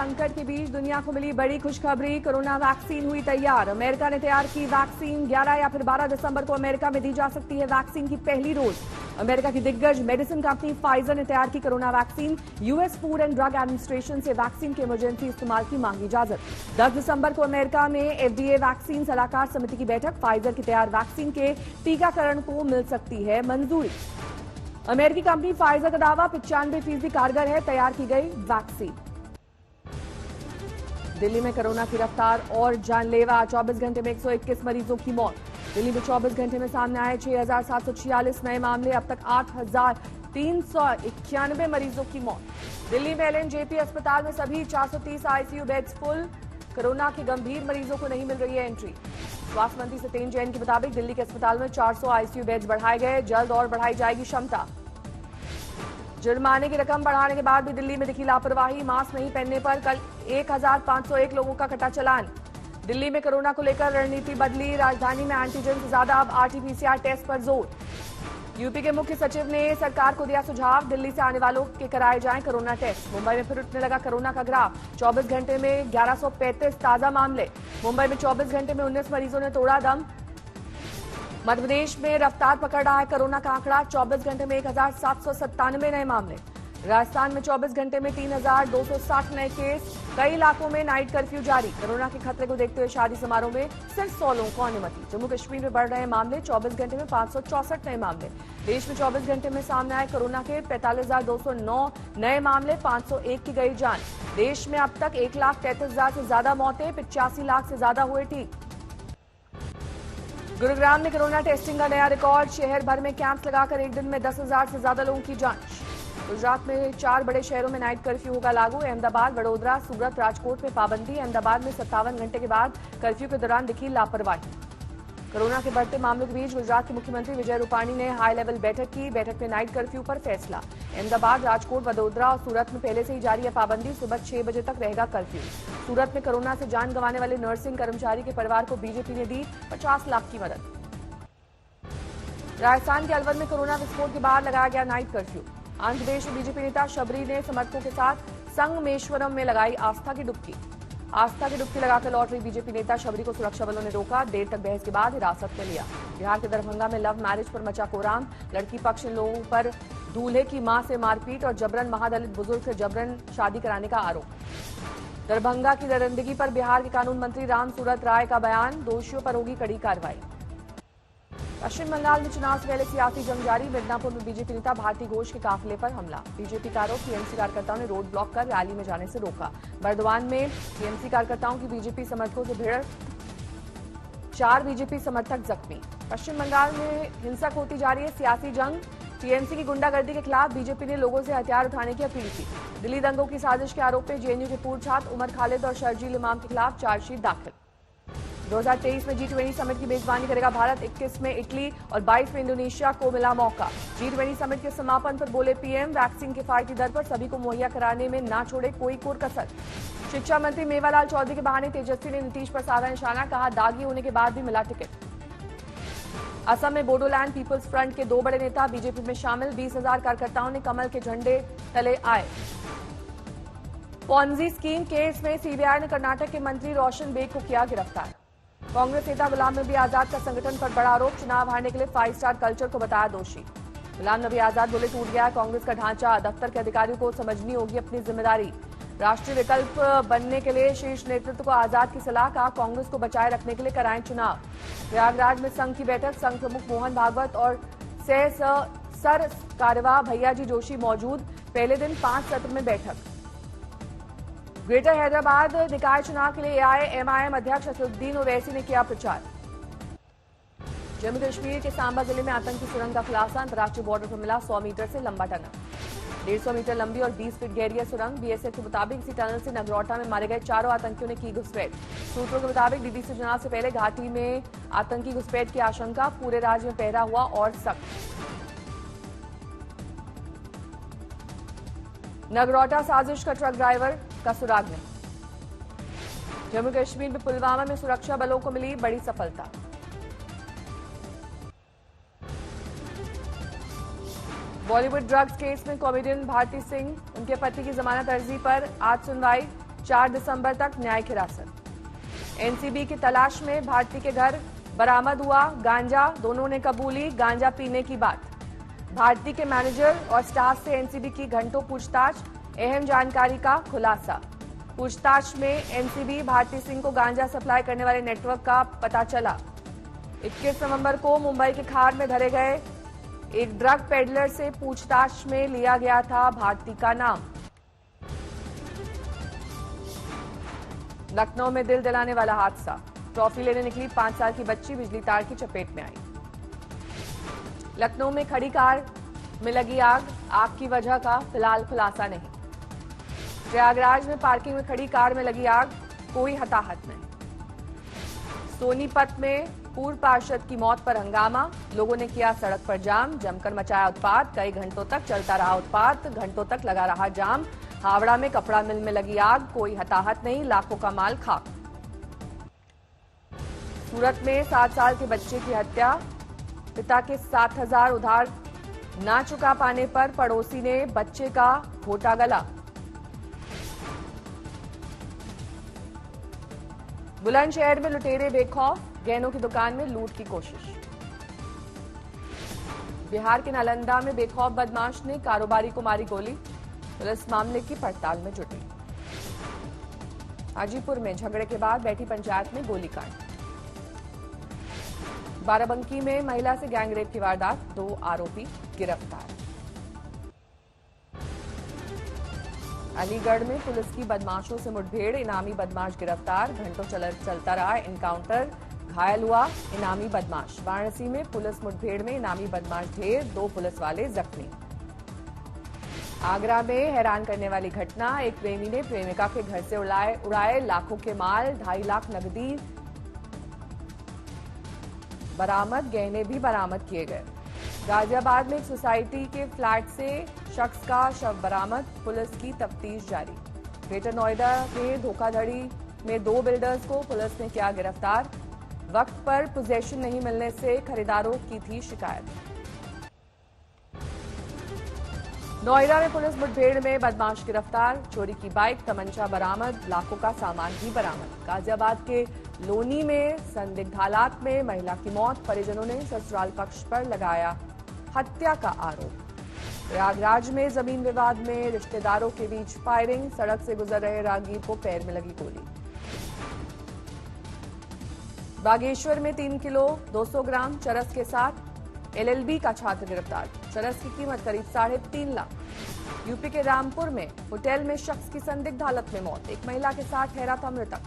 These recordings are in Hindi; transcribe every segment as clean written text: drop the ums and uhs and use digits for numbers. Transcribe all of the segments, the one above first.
संकट के बीच दुनिया को मिली बड़ी खुशखबरी। कोरोना वैक्सीन हुई तैयार। अमेरिका ने तैयार की वैक्सीन। 11 या फिर 12 दिसंबर को अमेरिका में दी जा सकती है वैक्सीन की पहली डोज। अमेरिका की दिग्गज मेडिसिन कंपनी फाइजर ने तैयार की corona vaccine. US food and drug administration से वैक्सीन के इमरजेंसी इस्तेमाल की मांगी इजाजत। 10 दिसंबर को अमेरिका में एफडीए वैक्सीन सलाहकार समिति की बैठक। फाइजर की तैयार वैक्सीन के टीकाकरण को मिल सकती है मंजूरी। अमेरिकी कंपनी फाइजर का दावा 95% कारगर है तैयार की गई वैक्सीन। दिल्ली में कोरोना की रफ्तार और जानलेवा। 24 घंटे में 121 मरीजों की मौत। दिल्ली में 24 घंटे में सामने आए 6,746 नए मामले। अब तक 8,391 मरीजों की मौत। दिल्ली में एलएनजेपी अस्पताल में सभी 430 आईसीयू बेड्स फुल। कोरोना के गंभीर मरीजों को नहीं मिल रही है एंट्री। स्वास्थ्य मंत्री सत्येंद्र जैन के मुताबिक दिल्ली के अस्पताल में 400 आईसीयू बेड्स बढ़ाए गए। जल्द और बढ़ाई जाएगी क्षमता। जुर्माने की रकम बढ़ाने के बाद भी दिल्ली में दिखी लापरवाही। मास्क नहीं पहनने पर कल 1,501 लोगों का कटा चालान। दिल्ली में कोरोना को लेकर रणनीति बदली। राजधानी में एंटीजन से ज्यादा अब आरटीपीसीआर टेस्ट पर जोर। यूपी के मुख्य सचिव ने सरकार को दिया सुझाव। दिल्ली से आने वालों के कराए जाएं कोरोना टेस्ट। मुंबई में फिर उठने लगा कोरोना का ग्राफ। 24 घंटे में 1135 ताजा मामले। मुंबई में 24 घंटे में 19 मरीजों ने तोड़ा दम। मध्य प्रदेश में रफ्तार पकड़ रहा है कोरोना का आंकड़ा। 24 घंटे में 1,797 नए मामले। राजस्थान में 24 घंटे में 3,260 नए केस। कई इलाकों में नाइट कर्फ्यू जारी। कोरोना के खतरे को देखते हुए शादी समारोह में सिर्फ 100 लोगों को अनुमति। जम्मू कश्मीर में बढ़ रहे मामले। 24 घंटे में 564 नए मामले। देश में 24 घंटे में सामने आए कोरोना के 45,209 नए मामले। 501 की गई जान। देश में अब तक 1,33,000 से ज्यादा मौतें। 85 लाख से ज्यादा हुए ठीक। गुरुग्राम में कोरोना टेस्टिंग का नया रिकॉर्ड। शहर भर में कैंप्स लगाकर एक दिन में 10,000 से ज्यादा लोगों की जांच। गुजरात में 4 बड़े शहरों में नाइट कर्फ्यू होगा लागू। अहमदाबाद, वडोदरा, सूरत, राजकोट में पाबंदी। अहमदाबाद में 57 घंटे के बाद कर्फ्यू के दौरान दिखी लापरवाही। कोरोना के बढ़ते मामलों के बीच गुजरात के मुख्यमंत्री विजय रूपाणी ने हाई लेवल बैठक की। बैठक में नाइट कर्फ्यू पर फैसला। अहमदाबाद, राजकोट, वडोदरा और सूरत में पहले से ही जारी है पाबंदी। सुबह 6 बजे तक रहेगा कर्फ्यू। सूरत में कोरोना से जान गंवाने वाले नर्सिंग कर्मचारी के परिवार को बीजेपी ने दी 50 लाख की मदद। राजस्थान के अलवर में कोरोना विस्फोट के बाद लगाया गया नाइट कर्फ्यू। आंध्र प्रदेश में बीजेपी नेता शबरी ने समर्थकों के साथ संगमेश्वरम में लगाई आस्था की डुबकी। आस्था की डुबकी लगाकर लौट रही बीजेपी नेता शबरी को सुरक्षा बलों ने रोका। देर तक बहस के बाद हिरासत में लिया। बिहार के दरभंगा में लव मैरिज पर मचा कोहराम। लड़की पक्ष इन लोगों पर दूल्हे की मां से मारपीट और जबरन महादलित बुजुर्ग से जबरन शादी कराने का आरोप। दरभंगा की दरिंदगी पर बिहार के कानून मंत्री राम सूरत राय का बयान। दोषियों पर होगी कड़ी कार्रवाई। पश्चिम बंगाल में चुनाव से पहले सियासी जंग जारी। मिदनापुर में बीजेपी नेता भारती घोष के काफिले पर हमला। बीजेपी का आरोप टीएमसी कार्यकर्ताओं ने रोड ब्लॉक कर रैली में जाने से रोका। बर्दवान में टीएमसी कार्यकर्ताओं की बीजेपी समर्थकों से भिड़ंत। 4 बीजेपी समर्थक जख्मी। पश्चिम बंगाल में हिंसक होती जा रही है सियासी जंग। टीएमसी की गुंडागर्दी के खिलाफ बीजेपी ने लोगों से हथियार उठाने की अपील की। दिल्ली दंगों की साजिश के आरोप में जेएनयू के पूर्व छात्र उमर खालिद और शर्जील इमाम के खिलाफ चार्जशीट दाखिल। 2023 में G20 समिट की मेजबानी करेगा भारत। 21 में इटली और 22 में इंडोनेशिया को मिला मौका। G20 समिट के समापन पर बोले पीएम, वैक्सीन किफायती दर पर सभी को मुहैया कराने में ना छोड़े कोई कोर कसर। शिक्षा मंत्री मेवालाल चौधरी के बहाने तेजस्वी ने नीतीश पर साधा निशाना। कहा दागी होने के बाद भी मिला टिकट। असम में बोडोलैंड पीपल्स फ्रंट के 2 बड़े नेता बीजेपी में शामिल। 20,000 कार्यकर्ताओं ने कमल के झंडे तले आए। पॉन्जी स्कीम केस में सीबीआई ने कर्नाटक के मंत्री रोशन बेग को किया गिरफ्तार। कांग्रेस नेता गुलाम नबी आजाद का संगठन पर बड़ा आरोप। चुनाव हारने के लिए 5 स्टार कल्चर को बताया दोषी। गुलाम नबी आजाद बोले टूट गया कांग्रेस का ढांचा। दफ्तर के अधिकारियों को समझनी होगी अपनी जिम्मेदारी। राष्ट्रीय विकल्प बनने के लिए शीर्ष नेतृत्व को आजाद की सलाह। कहा कांग्रेस को बचाए रखने के लिए कराएं चुनाव। प्रयागराज में संघ की बैठक। संघ प्रमुख मोहन भागवत और सर कार्यवाह भैयाजी जोशी मौजूद। पहले दिन 5 सत्र में बैठक। ग्रेटर हैदराबाद निकाय चुनाव के लिए एआईएमआईएम अध्यक्ष असदुद्दीन ओवैसी ने किया प्रचार। जम्मू कश्मीर के सांबा जिले में आतंकी सुरंग का खुलासा। अंतर्राष्ट्रीय बॉर्डर पर मिला 100 मीटर से लंबा टनल। 150 मीटर लंबी और 20 फीट गहरी है सुरंग। बीएसएफ के मुताबिक इसी टनल से नगरोटा में मारे गए 4 आतंकियों ने की घुसपैठ। सूत्रों के मुताबिक डीडीसी चुनाव से पहले घाटी में आतंकी घुसपैठ की आशंका। पूरे राज्य में पहरा हुआ और सख्त। नगरोटा साजिश का ट्रक ड्राइवर का सुराग नहीं। जम्मू कश्मीर में पुलवामा में सुरक्षा बलों को मिली बड़ी सफलता। बॉलीवुड ड्रग्स केस में कॉमेडियन भारती सिंह, उनके पति की जमानत अर्जी पर आज सुनवाई। 4 दिसंबर तक न्यायिक हिरासत। एनसीबी की तलाश में भारती के घर बरामद हुआ गांजा, दोनों ने कबूली गांजा पीने की बात। भारती के मैनेजर और स्टाफ से एनसीबी की घंटों पूछताछ, अहम जानकारी का खुलासा। पूछताछ में एनसीबी भारती सिंह को गांजा सप्लाई करने वाले नेटवर्क का पता चला। 21 नवंबर को मुंबई के खार में धरे गए एक ड्रग पेडलर से पूछताछ में लिया गया था भारती का नाम। लखनऊ में दिल दिलाने वाला हादसा, ट्रॉफी लेने निकली 5 साल की बच्ची बिजली तार की चपेट में आई। लखनऊ में खड़ी कार में लगी आग, आग की वजह का फिलहाल खुलासा नहीं। प्रयागराज में पार्किंग में खड़ी कार में लगी आग, कोई हताहत नहीं। सोनीपत में पूर्व पार्षद की मौत पर हंगामा, लोगों ने किया सड़क पर जाम, जमकर मचाया उत्पात। कई घंटों तक चलता रहा उत्पात, घंटों तक लगा रहा जाम। हावड़ा में कपड़ा मिल में लगी आग, कोई हताहत नहीं, लाखों का माल खाक। सूरत में 7 साल के बच्चे की हत्या, पिता के 7,000 उधार ना चुका पाने पर पड़ोसी ने बच्चे का घोटा गला। बुलंदशहर में लुटेरे बेखौफ, गहनों की दुकान में लूट की कोशिश। बिहार के नालंदा में बेखौफ बदमाश ने कारोबारी को मारी गोली, पुलिस मामले की पड़ताल में जुटी। हाजीपुर में झगड़े के बाद बैठी पंचायत में गोलीकांड। बाराबंकी में महिला से गैंगरेप की वारदात, 2 आरोपी गिरफ्तार। अलीगढ़ में पुलिस की बदमाशों से मुठभेड़, इनामी बदमाश गिरफ्तार, घंटों चलता रहा एनकाउंटर, घायल हुआ इनामी बदमाश। वाराणसी में पुलिस मुठभेड़ में इनामी बदमाश ढेर, 2 पुलिस वाले जख्मी। आगरा में हैरान करने वाली घटना, एक प्रेमी ने प्रेमिका के घर से उड़ाए लाखों के माल, 2.5 लाख नकदी बरामद, गहने भी बरामद किए गए। गाजियाबाद में एक सोसाइटी के फ्लैट से शख्स का शव बरामद, पुलिस की तफ्तीश जारी। ग्रेटर नोएडा में धोखाधड़ी में 2 बिल्डर्स को पुलिस ने किया गिरफ्तार, वक्त पर पोजेशन नहीं मिलने से खरीदारों की थी शिकायत। नोएडा में पुलिस मुठभेड़ में बदमाश गिरफ्तार, चोरी की बाइक, तमंचा बरामद, लाखों का सामान भी बरामद। गाजियाबाद के लोनी में संदिग्ध हालात में महिला की मौत, परिजनों ने ससुराल पक्ष पर लगाया हत्या का आरोप। प्रयागराज में जमीन विवाद में रिश्तेदारों के बीच फायरिंग, सड़क से गुजर रहे राहगीर को पैर में लगी गोली। बागेश्वर में 3 किलो 200 ग्राम चरस के साथ एलएलबी का छात्र गिरफ्तार, चरस की कीमत करीब 3.5 लाख। यूपी के रामपुर में होटल में शख्स की संदिग्ध हालत में मौत, एक महिला के साथ ठहरा था मृतक।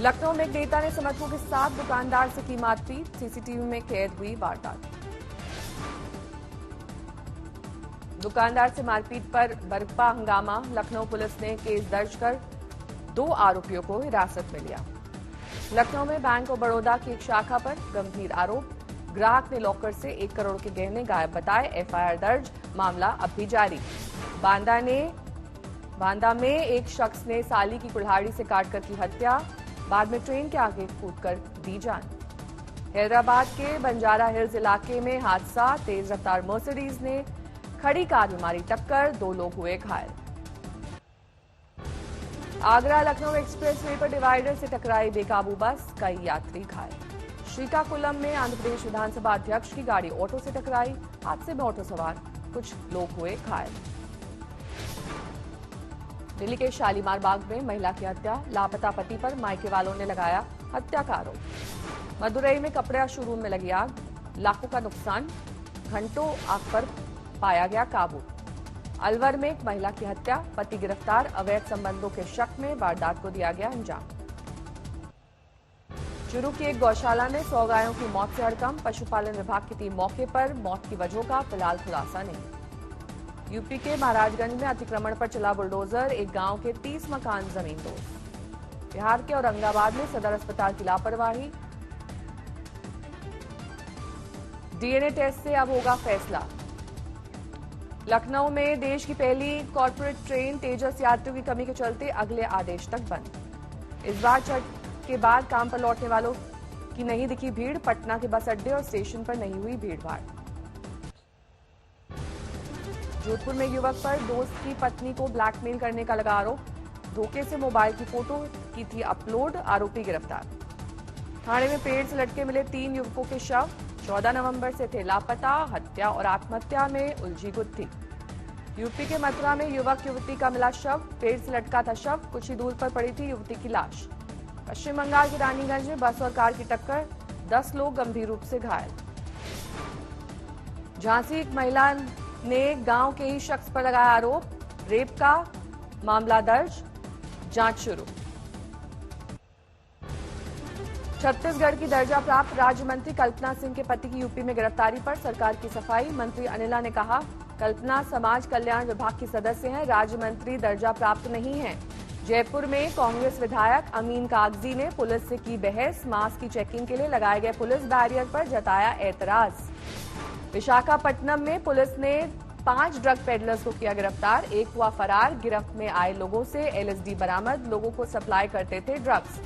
लखनऊ में एक नेता ने समर्थकों के साथ दुकानदार से की मारपीट, सीसीटीवी में कैद हुई वारदात। दुकानदार से मारपीट पर बरपा हंगामा, लखनऊ पुलिस ने केस दर्ज कर 2 आरोपियों को हिरासत में लिया। लखनऊ में बैंक ऑफ बड़ौदा की एक शाखा पर गंभीर आरोप, ग्राहक ने लॉकर से 1 करोड़ के गहने गायब बताए, एफआईआर दर्ज, मामला अब भी जारी। बांदा में एक शख्स ने साली की कुल्हाड़ी से काटकर की हत्या, बाद में ट्रेन के आगे कूदकर दी जान। हैदराबाद के बंजारा हिल्स इलाके में हादसा, तेज रफ्तार मर्सिडीज ने खड़ी कार में मारी टक्कर, 2 लोग हुए घायल। आगरा लखनऊ एक्सप्रेस वे पर डिवाइडर से टकराई बेकाबू बस, कई यात्री घायल। श्रीकाकुलम में आंध्र प्रदेश विधानसभा अध्यक्ष की गाड़ी ऑटो से टकराई, हादसे में ऑटो सवार कुछ लोग हुए घायल। दिल्ली के शालीमार बाग में महिला की हत्या, लापता पति पर मायके वालों ने लगाया हत्या का आरोप। मदुरई में कपड़ा शोरूम में लगी आग, लाखों का नुकसान, घंटों आग पर पाया गया काबू। अलवर में एक महिला की हत्या, पति गिरफ्तार, अवैध संबंधों के शक में वारदात को दिया गया अंजाम। चुरू की एक गौशाला में 100 गायों की मौत से हड़कंप, पशुपालन विभाग की टीम मौके पर, मौत की वजहों का फिलहाल खुलासा नहीं। यूपी के महाराजगंज में अतिक्रमण पर चला बुलडोजर, एक गांव के 30 मकान जमींदोज। बिहार के औरंगाबाद में सदर अस्पताल की लापरवाही, डीएनए टेस्ट से अब होगा फैसला। लखनऊ में देश की पहली कॉर्पोरेट ट्रेन तेजस यात्रियों की कमी के चलते अगले आदेश तक बंद। इस बार छठ के बाद काम पर लौटने वालों की नहीं दिखी भीड़, पटना के बस अड्डे और स्टेशन पर नहीं हुई भीड़भाड़। जोधपुर में युवक पर दोस्त की पत्नी को ब्लैकमेल करने का लगा आरोप। धोखे से मोबाइल की फोटो की थी अपलोड, आरोपी गिरफ्तार। थाने में पेड़ से लटके मिले 3 युवकों के शव। 14 नवंबर से थे लापता। हत्या और आत्महत्या में उलझी गुत्थी। यूपी के मथुरा में युवक युवती का मिला शव। पेड़ से लटका था शव। कुछ ही दूर पर पड़ी थी युवती की लाश। पश्चिम बंगाल के रानीगंज में बस और कार की टक्कर, 10 लोग गंभीर रूप से घायल। झांसी एक महिला ने गांव के ही शख्स पर लगाया आरोप। रेप का मामला दर्ज, जांच शुरू। छत्तीसगढ़ की दर्जा प्राप्त राज्य मंत्री कल्पना सिंह के पति की यूपी में गिरफ्तारी पर सरकार की सफाई। मंत्री अनिला ने कहा, कल्पना समाज कल्याण विभाग की सदस्य हैं, राज्य मंत्री दर्जा प्राप्त नहीं है। जयपुर में कांग्रेस विधायक अमीन कागजी ने पुलिस से की बहस। मास्क की चेकिंग के लिए लगाए गए पुलिस बैरियर पर जताया एतराज। विशाखापट्टनम में पुलिस ने 5 ड्रग पेडलर्स को किया गिरफ्तार। एक हुआ फरार। गिरफ्त में आए लोगों से एलएसडी बरामद। लोगों को सप्लाई करते थे ड्रग्स।